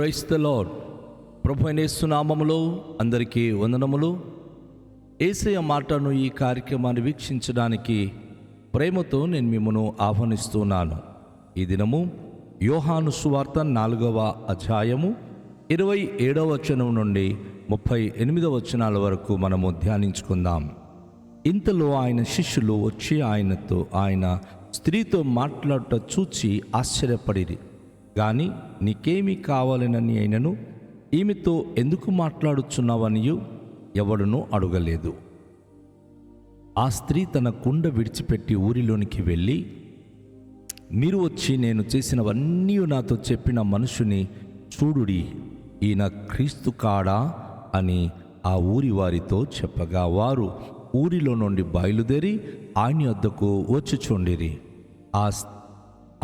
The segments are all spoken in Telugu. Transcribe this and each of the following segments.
Praise the lord. ప్రభు అయిన యేసు నామములో అందరికీ వందనములు. యేసయ్య మాటను ఈ కార్యక్రమాన్ని వీక్షించడానికి ప్రేమతో నేను మిమ్మల్ని ఆహ్వానిస్తున్నాను. ఈ దినము యోహాను సువార్త 4వ అధ్యాయము 27వ వచనం నుండి 38వ వచనాల వరకు మనము ధ్యానించుకుందాం. ఇంతలో ఆయన శిష్యులు వచ్చి ఆయన స్త్రీతో మాట్లాడుట చూచి ఆశ్చర్యపడిరి. గాని నీకేమి కావాలనని అయినను ఈమెతో ఎందుకు మాట్లాడుచున్నావనియు ఎవడునూ అడగలేదు. ఆ స్త్రీ తన కుండ విడిచిపెట్టి ఊరిలోనికి వెళ్ళి, మీరు వచ్చి నేను చేసినవన్నీ నాతో చెప్పిన మనుషుని చూడుడి, ఈయన క్రీస్తు కాడా అని ఆ ఊరి వారితో చెప్పగా, వారు ఊరిలో నుండి బయలుదేరి ఆయన వద్దకు వచ్చుచుండిరి.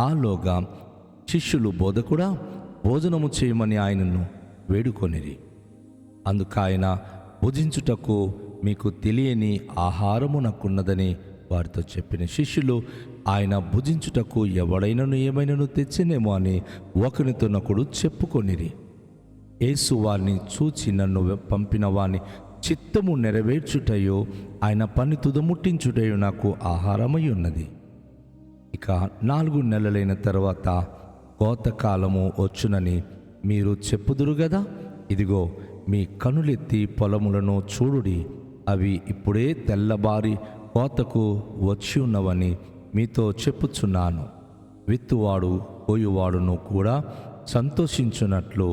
ఆలోగా శిష్యులు బోధకుడా భోజనము చేయమని ఆయనను వేడుకొనిరి. అందుకాయన భుజించుటకు మీకు తెలియని ఆహారము నాకున్నదని వారితో చెప్పిన శిష్యులు ఆయన భుజించుటకు ఎవడైనను ఏమైనాను తెచ్చినేమో అని ఒకరితోనొకడు చెప్పుకొనిరి. యేసు వారిని చూచి, నన్ను పంపిన వాని చిత్తము నెరవేర్చుటయో ఆయన పని తుదముట్టించుటయో నాకు ఆహారమై ఉన్నది. ఇక 4 నెలలైన తర్వాత కోతకాలము వచ్చునని మీరు చెప్పుదురు గదా. ఇదిగో మీ కనులెత్తి పొలములను చూడుడి, అవి ఇప్పుడే తెల్లబారి కోతకు వచ్చి ఉన్నవని మీతో చెప్పుచున్నాను. విత్తువాడు కోయువాడును కూడా సంతోషించున్నట్లు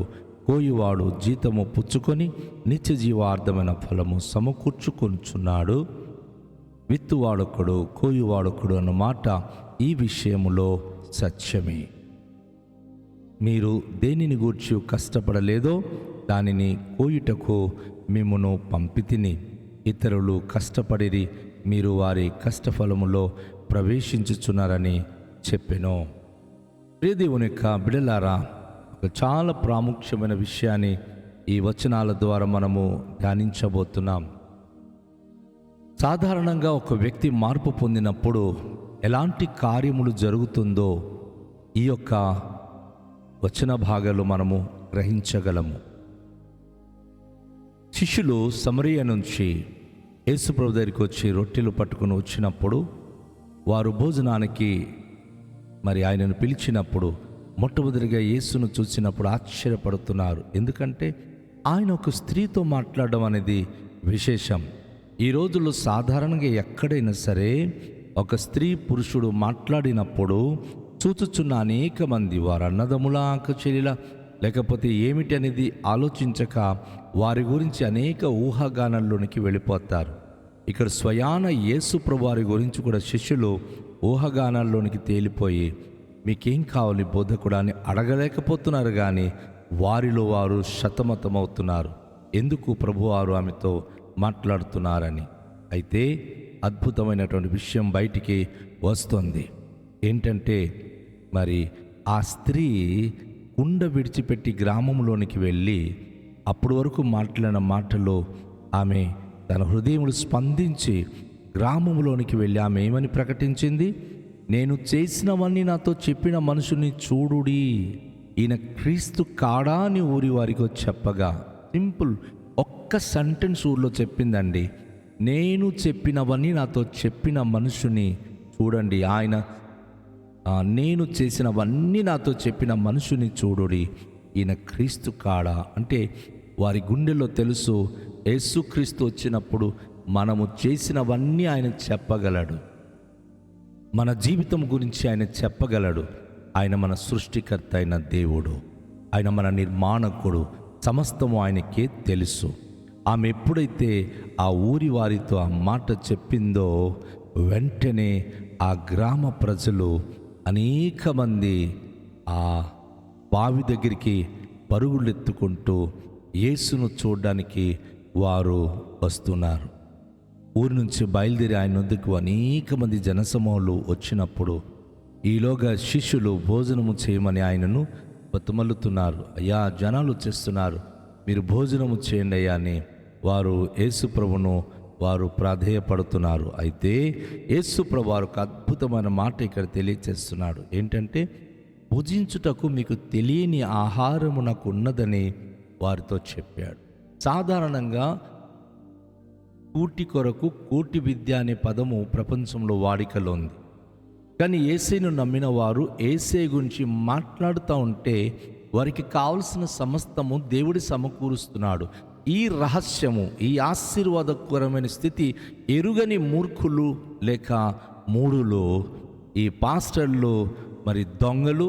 కోయువాడు జీతము పుచ్చుకొని నిత్యజీవార్థమైన ఫలము సమకూర్చుకొనుచున్నాడు. విత్తువాడొకడు కోయువాడొకడు అన్నమాట ఈ విషయములో సత్యమే. మీరు దేనిని గూర్చి కష్టపడలేదో దానిని కోయుటకు మిమ్మును పంపితిని. ఇతరులు కష్టపడిరి, మీరు వారి కష్టఫలములో ప్రవేశించుచున్నారని చెప్పెను. ప్రియదేవుని యొక్క బిడ్డలారా, ఒక చాలా ప్రాముఖ్యమైన విషయాన్ని ఈ వచనాల ద్వారా మనము ధ్యానించబోతున్నాం. సాధారణంగా ఒక వ్యక్తి మార్పు పొందినప్పుడు ఎలాంటి కార్యములు జరుగుతుందో ఈ యొక్క వచన భాగాలు మనము గ్రహించగలము. శిష్యులు సమరయ నుంచి యేసుప్రభు దగ్గరికి వచ్చి రొట్టెలు పట్టుకుని వచ్చినప్పుడు, వారు భోజనానికి ఆయనను పిలిచినప్పుడు మొట్టమొదటిగా యేసును చూసినప్పుడు ఆశ్చర్యపడుతున్నారు. ఎందుకంటే ఆయన ఒక స్త్రీతో మాట్లాడడం అనేది విశేషం. ఈ రోజుల్లో సాధారణంగా ఎక్కడైనా సరే ఒక స్త్రీ పురుషుడు మాట్లాడినప్పుడు చూచుచున్న అనేక మంది వారు అన్నదమ్ముల చెల్లిల లేకపోతే ఏమిటి అనేది ఆలోచించక వారి గురించి అనేక ఊహాగానాల్లోనికి వెళ్ళిపోతారు. ఇక్కడ స్వయాన యేసు ప్రభు వారి గురించి కూడా శిష్యులు ఊహాగానాల్లోనికి తేలిపోయి, మీకేం కావాలి బోధకుడా అని అడగలేకపోతున్నారు. కానీ వారిలో వారు సతమతమవుతున్నారు, ఎందుకు ప్రభువారు ఆమెతో మాట్లాడుతున్నారని. అయితే అద్భుతమైనటువంటి విషయం బయటికి వస్తుంది. ఏంటంటే ఆ స్త్రీ కుండ విడిచిపెట్టి గ్రామంలోనికి వెళ్ళి అప్పటి వరకు మాట్లాడిన మాటలో ఆమె తన హృదయములు స్పందించి గ్రామంలోనికి వెళ్ళి ఆమె ఏమని ప్రకటించింది? నేను చేసినవన్నీ నాతో చెప్పిన మనుషుని చూడుడి, ఈయన క్రీస్తు కాడా అని ఊరి వారికి చెప్పగా, సింపుల్ ఒక్క సెంటెన్స్ ఊర్లో చెప్పిందండి. నేను చెప్పినవన్నీ నాతో చెప్పిన మనుషుని చూడండి, నేను చేసినవన్నీ నాతో చెప్పిన మనుషుని చూడుడి, ఈయన క్రీస్తు కాడా. అంటే వారి గుండెల్లో తెలుసు, యేసుక్రీస్తు వచ్చినప్పుడు మనము చేసినవన్నీ ఆయన చెప్పగలడు, మన జీవితం గురించి ఆయన చెప్పగలడు. ఆయన మన సృష్టికర్త అయిన దేవుడు, ఆయన మన నిర్మాణకుడు, సమస్తము ఆయనకే తెలుసు. ఆమె ఎప్పుడైతే ఆ ఊరి వారితో ఆ మాట చెప్పిందో వెంటనే ఆ గ్రామ ప్రజలు అనేక మంది ఆ బావి దగ్గరికి పరుగులెత్తుకుంటూ యేసును చూడడానికి వారు వస్తున్నారు. ఊరి నుంచి బయలుదేరి ఆయన వద్దకు అనేక మంది జనసమూహాలు వచ్చినప్పుడు ఈలోగా శిష్యులు భోజనము చేయమని ఆయనను బతిమలుతున్నారు. అయ్యా, జనాలు వచ్చేస్తున్నారు, మీరు భోజనము చేయండి అయ్యా అని వారు యేసుప్రభును వారు ప్రాధేయపడుతున్నారు. అయితే యేసుప్రభు వారు ఒక అద్భుతమైన మాట ఇక్కడ తెలియచేస్తున్నాడు. ఏంటంటే భుజించుటకు మీకు తెలియని ఆహారము నాకు ఉన్నదని వారితో చెప్పాడు. సాధారణంగా కూటి కొరకు కూటి విద్య అనే పదము ప్రపంచంలో వాడికలో ఉంది. కానీ యేసయ్యను నమ్మిన వారు యేసయ్య గురించి మాట్లాడుతూ ఉంటే వారికి కావలసిన సమస్తము దేవుడి సమకూరుస్తున్నాడు. ఈ రహస్యము, ఈ ఆశీర్వాదకరమైన స్థితి ఎరుగని మూర్ఖులు లేక మూఢులు, ఈ పాస్టర్లు మరి దొంగలు,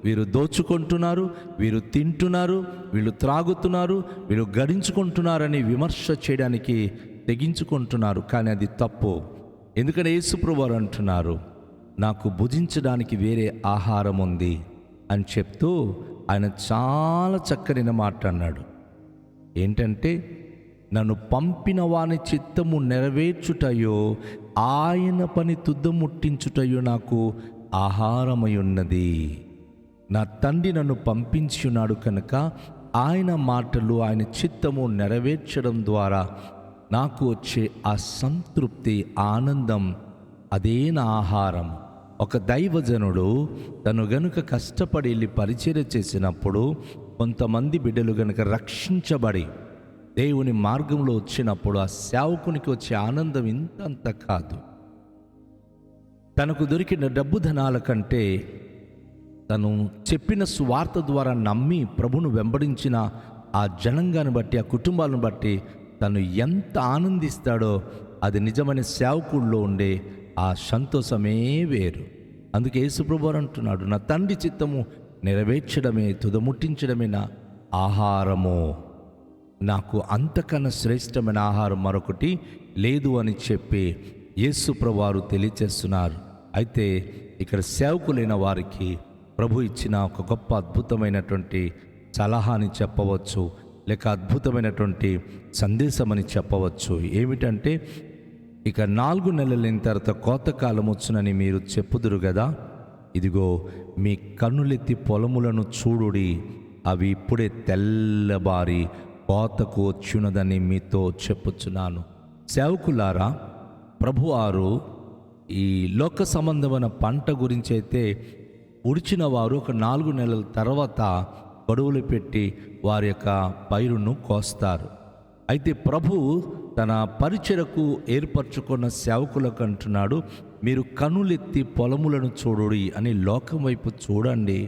వీరు దోచుకుంటున్నారు, వీరు తింటున్నారు, వీళ్ళు త్రాగుతున్నారు, వీళ్ళు గడించుకుంటున్నారని విమర్శ చేయడానికి తెగించుకుంటున్నారు. కానీ అది తప్పు. ఎందుకంటే యేసుప్రభువు వారు అంటున్నారు, నాకు భుజించడానికి వేరే ఆహారం ఉంది అని చెప్తూ ఆయన చాలా చక్కని మాట అన్నాడు. ఏంటంటే, నన్ను పంపిన వాని చిత్తము నెరవేర్చుటయో ఆయన పని తుదముట్టించుటయో నాకు ఆహారమై ఉన్నది. నా తండ్రి నన్ను పంపించున్నాడు కనుక ఆయన మాటలు, ఆయన చిత్తము నెరవేర్చడం ద్వారా నాకు వచ్చే ఆ సంతృప్తి, ఆనందం, అదే నా ఆహారం. ఒక దైవజనుడు తను గనుక కష్టపడి వెళ్ళి పరిచర్య చేసినప్పుడు, కొంతమంది బిడ్డలు గనుక రక్షించబడి దేవుని మార్గంలో వచ్చినప్పుడు ఆ సేవకునికి వచ్చే ఆనందం ఇంతంత కాదు. తనకు దొరికిన డబ్బు ధనాల కంటే తను చెప్పిన సువార్త ద్వారా నమ్మి ప్రభును వెంబడించిన ఆ జనాంగాన్ని బట్టి, ఆ కుటుంబాలను బట్టి తను ఎంత ఆనందిస్తాడో అది నిజమైన సేవకుల్లో ఉండే ఆ సంతోషమే వేరు. అందుకే యేసుప్రభువు వారు అంటున్నాడు, నా తండ్రి చిత్తము నెరవేర్చడమే, తుదముట్టించడమే నా ఆహారము. నాకు అంతకన్నా శ్రేష్టమైన ఆహారం మరొకటి లేదు అని చెప్పి యేసుప్రభువు వారు తెలియచేస్తున్నారు. అయితే ఇక్కడ సేవకులైన వారికి ప్రభు ఇచ్చిన ఒక గొప్ప అద్భుతమైనటువంటి సలహాని చెప్పవచ్చు, లేక అద్భుతమైనటువంటి సందేశం అని చెప్పవచ్చు. ఏమిటంటే, ఇక 4 నెలలైన తర్వాత కోతకాలం వచ్చునని మీరు చెప్పుదురు కదా. ఇదిగో మీ కన్నులెత్తి పొలములను చూడుడి, అవి ఇప్పుడే తెల్లబారి కోతకు వచ్చున్నదని మీతో చెప్పుచున్నాను. సేవకులారా, ప్రభువారు ఈ లోక సంబంధమైన పంట గురించి అయితే ఉడిచిన వారు ఒక 4 నెలల తర్వాత గడువులు పెట్టి వారి యొక్క పైరును కోస్తారు. అయితే ప్రభు తన పరిచర్యకు ఏర్పరచుకున్న సేవకులకు అంటున్నాడు, మీరు కనులెత్తి పొలములను చూడుడి అని లోకం వైపు చూడండి.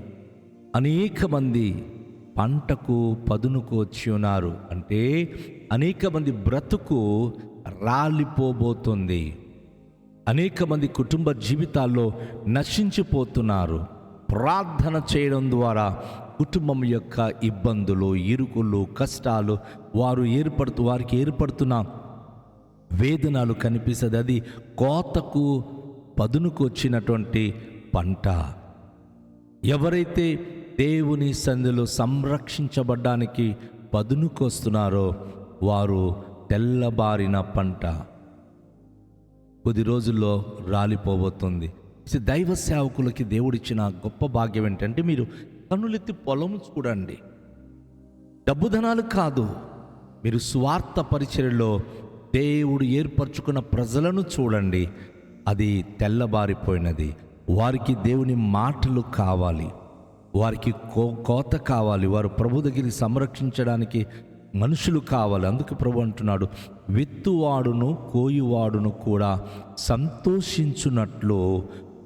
అనేక మంది పంటకు పదునుకు వచ్చి ఉన్నారు. అంటే అనేక మంది బ్రతుకు రాలిపోబోతుంది. అనేక మంది కుటుంబ జీవితాల్లో నశించిపోతున్నారు. ప్రార్థన చేయడం ద్వారా కుటుంబం యొక్క ఇబ్బందులు, ఇరుకులు, కష్టాలు వారికి ఏర్పడుతున్న వేదనలు కనిపిస్తుంది. అది కోతకు పదునుకు వచ్చినటువంటి పంట. ఎవరైతే దేవుని సన్నిధిలో సంరక్షించబడ్డానికి పదునుకు వస్తున్నారో వారు తెల్లబారిన పంట కొద్ది రోజుల్లో రాలిపోబోతుంది. దైవ సేవకులకి దేవుడిచ్చిన గొప్ప భాగ్యం ఏంటంటే, మీరు కన్నులెత్తి పొలము చూడండి. డబ్బు ధనాలు కాదు, మీరు స్వార్థ పరిచర్యలో దేవుడు ఏర్పరచుకున్న ప్రజలను చూడండి. అది తెల్లబారిపోయినది. వారికి దేవుని మాటలు కావాలి, వారికి కోత కావాలి, వారు ప్రభు దగ్గరికి సంరక్షించడానికి మనుషులు కావాలి. అందుకు ప్రభు అంటున్నాడు, విత్తువాడును కోయువాడును కూడా సంతోషించున్నట్లు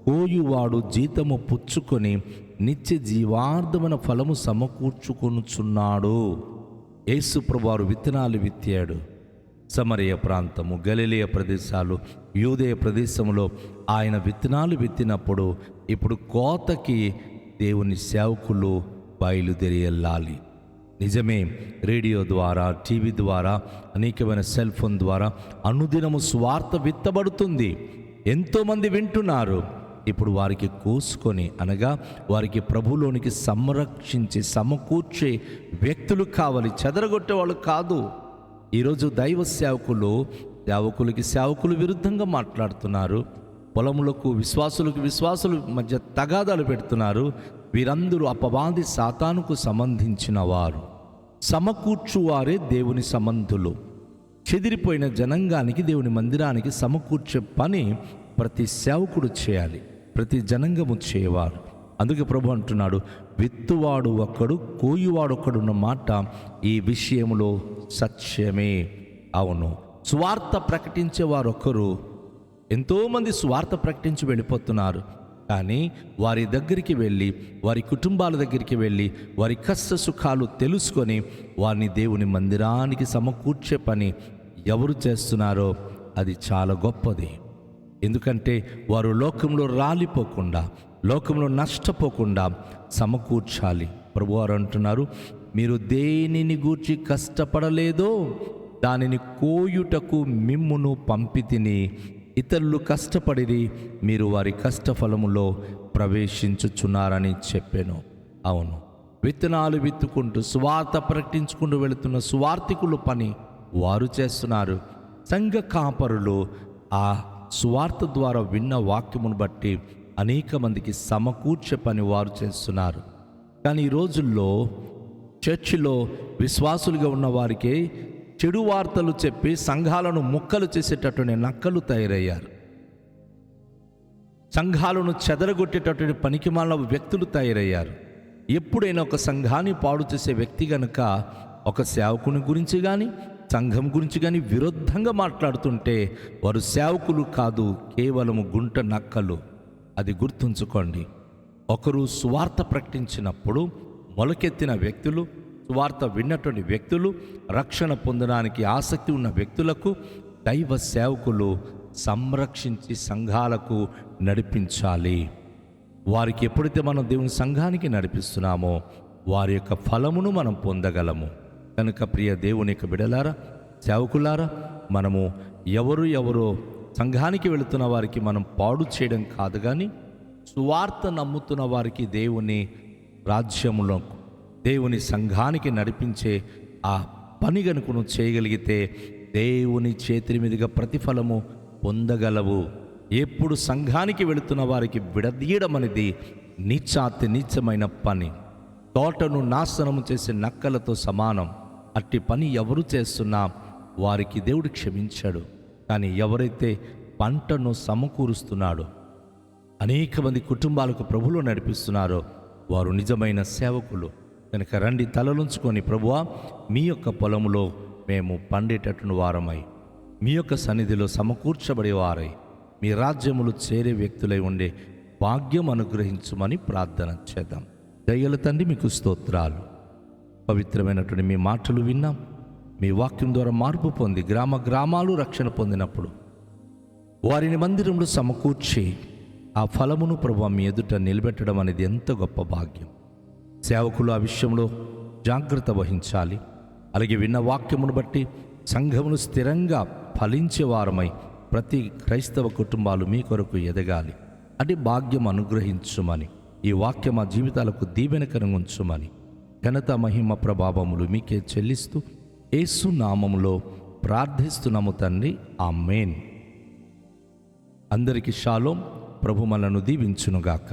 కోయువాడు జీతము పుచ్చుకొని నిత్య జీవార్థమైన ఫలము సమకూర్చుకొనుచున్నాడు. యేసు ప్రభువారు విత్తనాలు విత్తాడు. సమరయ ప్రాంతము, గలిలయ ప్రదేశాలు, యూదయ ప్రదేశంలో ఆయన విత్తనాలు విత్తినప్పుడు ఇప్పుడు కోతకి దేవుని సేవకులు బయలుదేరి వెళ్ళాలి. నిజమే, రేడియో ద్వారా, టీవీ ద్వారా, అనేకమైన సెల్ ఫోన్ ద్వారా అనుదినము స్వార్థ విత్తబడుతుంది. ఎంతోమంది వింటున్నారు. ఇప్పుడు వారికి కోసుకొని, అనగా వారికి ప్రభులోనికి సంరక్షించి సమకూర్చే వ్యక్తులు కావాలి, చెదరగొట్టే వాళ్ళు కాదు. ఈరోజు దైవ సేవకులు విరుద్ధంగా మాట్లాడుతున్నారు. పొలములకు విశ్వాసుల మధ్య తగాదాలు పెడుతున్నారు. వీరందరూ అపవాది సాతానుకు సంబంధించిన వారు. సమకూర్చువారే దేవుని సంబంధులు. చెదిరిపోయిన జనాంగానికి, దేవుని మందిరానికి సమకూర్చే పని ప్రతి సేవకుడు చేయాలి, ప్రతి జనాంగము చేయవారు. అందుకే ప్రభు అంటున్నాడు, విత్తువాడు ఒక్కడు కోయువాడు ఒక్కడున్న మాట ఈ విషయంలో సత్యమే. అవును, సువార్త ప్రకటించే వారొక్కరు, ఎంతోమంది సువార్త ప్రకటించి వెళ్ళిపోతున్నారు. కానీ వారి దగ్గరికి వెళ్ళి, వారి కుటుంబాల దగ్గరికి వెళ్ళి, వారి కష్ట సుఖాలు తెలుసుకొని వారిని దేవుని మందిరానికి సమకూర్చే పని ఎవరు చేస్తున్నారో అది చాలా గొప్పది. ఎందుకంటే వారు లోకంలో రాలిపోకుండా, లోకంలో నష్టపోకుండా సమకూర్చాలి. ప్రభువారు అంటున్నారు, మీరు దేనిని గూర్చి కష్టపడలేదో దానిని కోయుటకు మిమ్మును పంపితిని. ఇతరులు కష్టపడిరి, మీరు వారి కష్టఫలములో ప్రవేశించుచున్నారని చెప్పాను. అవును, విత్తనాలు విత్తుకుంటూ సువార్త ప్రకటించుకుంటూ వెళుతున్న సువార్థికుల పని వారు చేస్తున్నారు. సంఘ కాపరులు ఆ సువార్త ద్వారా విన్న వాక్యమును బట్టి అనేక మందికి సమకూర్చే పని వారు చేస్తున్నారు. కానీ ఈ రోజుల్లో చర్చిలో విశ్వాసులుగా ఉన్న వారికి చెడు వార్తలు చెప్పి సంఘాలను ముక్కలు చేసేటటువంటి నక్కలు తయారయ్యారు. సంఘాలను చెదరగొట్టేటటువంటి పనికిమాలిన వ్యక్తులు తయారయ్యారు. ఎప్పుడైనా ఒక సంఘాన్ని పాడు చేసే వ్యక్తి గనుక ఒక సేవకుని గురించి కానీ సంఘం గురించి కానీ విరుద్ధంగా మాట్లాడుతుంటే వారు సేవకులు కాదు, కేవలము గుంట నక్కలు. అది గుర్తుంచుకోండి. ఒకరు సువార్త ప్రకటించినప్పుడు మొలకెత్తిన వ్యక్తులు, సువార్త విన్నటువంటి వ్యక్తులు, రక్షణ పొందడానికి ఆసక్తి ఉన్న వ్యక్తులకు దైవ సేవకులు సంరక్షించి సంఘాలకు నడిపించాలి. వారికి ఎప్పుడైతే మనం దేవుని సంఘానికి నడిపిస్తున్నామో వారి యొక్క ఫలమును మనం పొందగలము. కనుక ప్రియ దేవుని యొక్క బిడలారా, సేవకులారా, మనము ఎవరో సంఘానికి వెళుతున్న వారికి మనం పాడు చేయడం కాదు, కానీ సువార్త నమ్ముతున్న వారికి దేవుని రాజ్యములో, దేవుని సంఘానికి నడిపించే ఆ పని గనుక నువ్వు చేయగలిగితే దేవుని చేతి మీదుగా ప్రతిఫలము పొందగలవు. ఎప్పుడు సంఘానికి వెళుతున్న వారికి విడదీయడం అనేది నీచమైన పని, తోటను నాశనము చేసే నక్కలతో సమానం. అట్టి పని ఎవరు చేస్తున్నా వారికి దేవుడు క్షమించాడు. కానీ ఎవరైతే పంటను సమకూరుస్తున్నాడో, అనేక మంది కుటుంబాలకు ప్రభువులో నడిపిస్తున్నారో వారు నిజమైన సేవకులు. కనుక రండి, తలలుంచుకొని, ప్రభువా మీ యొక్క పొలములో మేము పండేటటువంటి వారమై, మీ యొక్క సన్నిధిలో సమకూర్చబడేవారై, మీ రాజ్యములు చేరే వ్యక్తులై ఉండే భాగ్యం అనుగ్రహించుమని ప్రార్థన చేద్దాం. దయగల తండ్రి, మీకు స్తోత్రాలు. పవిత్రమైనటువంటి మీ మాటలు విన్నాం. మీ వాక్యం ద్వారా మార్పు పొంది గ్రామాలు రక్షణ పొందినప్పుడు వారిని మందిరంలో సమకూర్చి ఆ ఫలమును ప్రభువా మీ ఎదుట నిలబెట్టడం అనేది ఎంత గొప్ప భాగ్యం. సేవకులు ఆ విషయంలో జాగ్రత్త వహించాలి. అలాగే విన్న వాక్యమును బట్టి సంఘమును స్థిరంగా ఫలించే వారమై ప్రతి క్రైస్తవ కుటుంబాలు మీ కొరకు ఎదగాలి. అంటే భాగ్యం అనుగ్రహించుమని, ఈ వాక్యం మా జీవితాలకు దీవెనకరంగా ఉంచుమని ఘనత మహిమ ప్రభావములు మీకే చెల్లిస్తూ యేసు నామములో ప్రార్థిస్తున్నాము తండ్రి, ఆమేన్. అందరికీ షాలోం. ప్రభు మనను దీవించునుగాక.